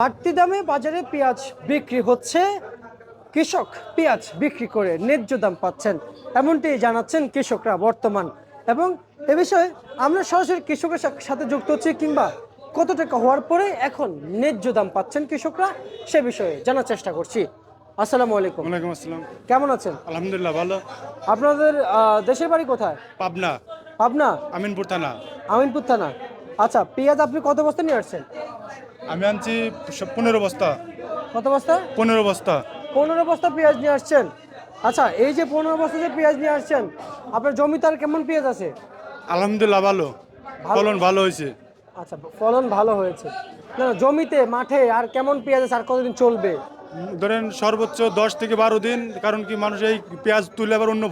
বাড়তি দামে বাজারে পেঁয়াজ বিক্রি হচ্ছে, কৃষক পেঁয়াজ বিক্রি করে ন্যায্য দাম পাচ্ছেন এমনটি জানাচ্ছেন কৃষকরা বর্তমান। এবং এ বিষয়ে আমরা সরাসরি কৃষকের সাথে যুক্ত হচ্ছি, কিংবা কত টাকা হওয়ার পরে এখন ন্যায্য দাম পাচ্ছেন কৃষকরা সে বিষয়ে জানার চেষ্টা করছি। আসসালামু আলাইকুম। ওয়ালাইকুম আসসালাম। কেমন আছেন? আলহামদুলিল্লাহ ভালো। আপনাদের দেশের বাড়ি কোথায়? পাবনা, পাবনা, আমিনপুর থানা। আমিনপুর থানা। আচ্ছা, পেঁয়াজ আপনি কত বস্তা নিয়ে আসছেন? আমি আনছি 15 বস্তা। কত বস্তা? 15 বস্তা। 15 বস্তা পেঁয়াজ নিয়ে আসছেন। আচ্ছা, এই যে 15 বস্তা যে পেঁয়াজ নিয়ে আসছেন, আপনার জমিতে আর কেমন পেঁয়াজ আছে? আলহামদুলিল্লাহ ভালো, ফলন ভালো হয়েছে। আচ্ছা, ফলন ভালো হয়েছে। না, জমিতে মাঠে আর কেমন পেঁয়াজ আছে, আর কতদিন চলবে? ধরেন সর্বোচ্চ 10 থেকে 12 দিন। কারণ কি, মানুষ এই পেঁয়াজ তুলে আবার অন্য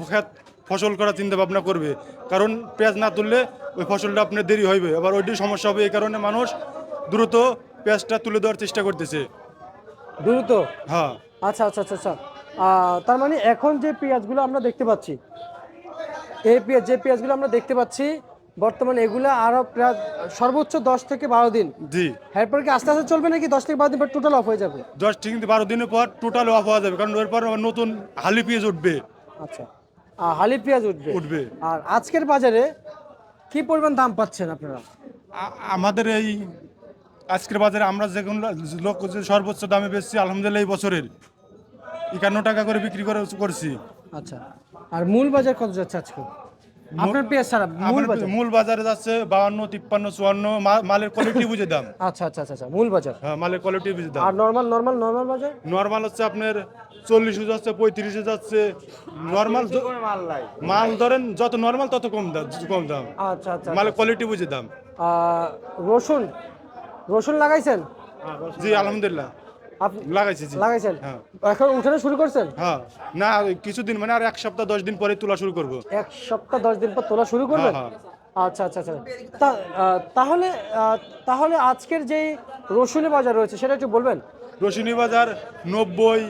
ফসল করার চিন্তা ভাবনা করবে। কারণ পেঁয়াজ না তুললে ওই ফসলটা আপনার দেরি হইবে, আবার ওইটি সমস্যা হবে। এই কারণে মানুষ দ্রুত পেঁয়াজটা তুলে দেওয়ার চেষ্টা করতেছে। দ্রুত? হ্যাঁ। আচ্ছা আচ্ছা আচ্ছা আচ্ছা। তার মানে এখন যে পেঁয়াজগুলো আমরা দেখতে পাচ্ছি, এই পেঁয়াজ যে পেঁয়াজগুলো আমরা দেখতে পাচ্ছি বর্তমানে, এগুলো আরো প্রায় সর্বোচ্চ 10 থেকে 12 দিন। জি। এরপর কি আস্তে আস্তে চলবে, নাকি 10 থেকে 12 দিন পর টোটাল অফ হয়ে যাবে? 10 থেকে 12 দিনের পর টোটাল অফ হওয়া যাবে, কারণ এরপর আবার নতুন হালি পেঁয়াজ উঠবে। আচ্ছা, হালি পেঁয়াজ উঠবে। উঠবে। আর আজকের বাজারে কি পরিমাণ দাম পাচ্ছেন আপনারা? আমাদের এই আজকের বাজারে আমরা যেগুলো লোক যে সর্বোচ্চ দামে বেচছি, আলহামদুলিল্লাহ এই বছরের 51 টাকা করে বিক্রি করছি। আচ্ছা, আর মূল বাজার কত যাচ্ছে আজকে আপনার পেঁয়াজ ছাড়া? মূল বাজারে যাচ্ছে 52, 53, 54। মালের কোয়ালিটি বুঝে দাম। আচ্ছা আচ্ছা আচ্ছা আচ্ছা, মূল বাজার। হ্যাঁ, মালের কোয়ালিটি বুঝে দাম। আর নরমাল বাজার? নর্মাল হচ্ছে আপনার 40 যাচ্ছে, 35 যাচ্ছে। নর্মাল মাল ধরেন যত নর্মাল তত কম দাম। আচ্ছা আচ্ছা। মালের কোয়ালিটি বুঝে দাম। রসুন রসুন লাগাইছেন? জি আলহামদুলিল্লাহ আপনি লাগাইছি। জি লাগাইছেন? হ্যাঁ। এখন উঠানো শুরু করছেন? হ্যাঁ, না কিছুদিন মানে আর 1 সপ্তাহ 10 দিন পরে তোলা শুরু করব। 1 সপ্তাহ 10 দিন পর তোলা শুরু করবেন? হ্যাঁ। আচ্ছা আচ্ছা আচ্ছা। তাহলে তাহলে আজকের যে রসুনের বাজার রয়েছে সেটা একটু বলবেন? রসুনি বাজার 90,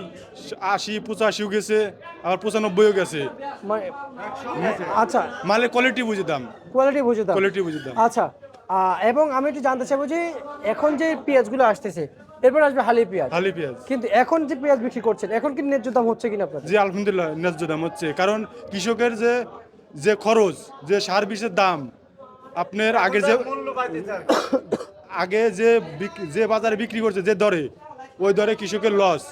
80, 85 গেছে, আবার 95ও গেছে। মানে আচ্ছা, মালের কোয়ালিটি বুঝে দাম। কোয়ালিটি বুঝে দাম। কোয়ালিটি বুঝে দাম। আচ্ছা, এবং আমি একটু জানতে চাইবো যে এখন যে পেঁয়াজগুলো আসতেছে, এরপর আসবে হালি পেঁয়াজ। হালি পেঁয়াজ। কিন্তু এখন যে পেঁয়াজ বিক্রি করছেন, এখন কি ন্যায্য দাম হচ্ছে কিনা আপনাদের? জি আলহামদুলিল্লাহ ন্যায্য দাম হচ্ছে। কারণ কৃষকের যে যে খরচ, যে সার বিষের দাম, আপনার আগে যে বাজারে বিক্রি করছে যে দরে, ওই দরে কৃষকের লস।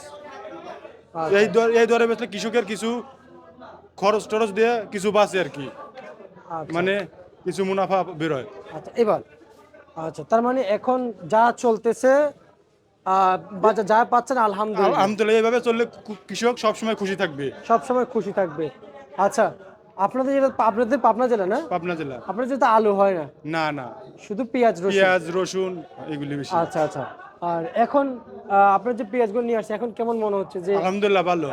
এই দরে বেচলে কৃষকের কিছু খরচ টরচ দিয়ে কিছু বাঁচে আর কি, আচ্ছা, মানে কিছু মুনাফা বেরোয়। আচ্ছা এবার, আচ্ছা তার মানে এখন যা চলতেছে, বাজার যা পাচ্ছেন আলহামদুলিল্লাহ। আলহামদুলিল্লাহ এইভাবে চললে কৃষক সবসময় খুশি থাকবে। সব সময় খুশি থাকবে। আচ্ছা, আপনাদের পাবনা জেলা না? পাবনা জেলা। আপনার যেটা আলু হয় না, না না, শুধু পেঁয়াজ রসুন? পেঁয়াজ রসুন এগুলি বেশি। আচ্ছা আচ্ছা। আর এখন আপনার যে পেঁয়াজগুলো নিয়ে আসছে, এখন কেমন মনে হচ্ছে যে আলহামদুলিল্লাহ ভালো।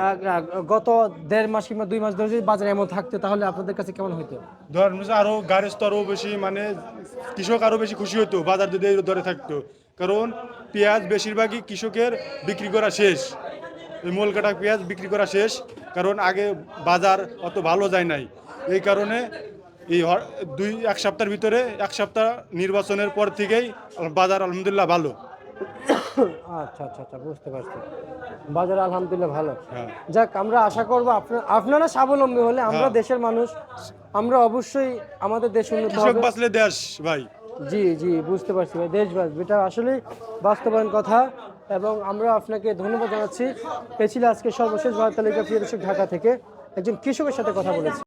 গত 1.5 মাস কিংবা 2 মাস ধরে যদি বাজারে এমন থাকতো, তাহলে আপনাদের কাছে কেমন হতো? ধরেন আরো গাড়ির স্তরও বেশি, মানে কৃষক আরো বেশি খুশি হতো বাজার যদি এই দরে থাকতো। কারণ পেঁয়াজ বেশিরভাগই কৃষকের বিক্রি করা শেষ, এই মূল কাটা পেঁয়াজ বিক্রি করা শেষ। কারণ আগে বাজার অত ভালো যায় নাই, এই কারণে এই 1 সপ্তাহের ভিতরে 1 সপ্তাহ নির্বাচনের পর থেকেই বাজার আলহামদুলিল্লাহ ভালো। আচ্ছা আচ্ছা আচ্ছা, বুঝতে পারছি। বাজার আলহামদুলিল্লাহ ভালো। হ্যাঁ। যাক, আমরা আশা করবো আপনারা স্বাবলম্বী হলে আমরা হ্যাঁ। দেশের মানুষ, আমরা অবশ্যই আমাদের দেশ উন্নত কৃষক হবে। বাঁচলে দেশ ভাই। জি জি, বুঝতে পারছি ভাই, দেশ বাঁচবে, এটা আসলে বাস্তবায়ন কথা। এবং আমরা আপনাকে ধন্যবাদ জানাচ্ছি। এ ছিল আজকে সর্বশেষ বার্তা তালিকা প্রিয় দর্শক, ঢাকা থেকে একজন কৃষকের সাথে কথা বলেছি।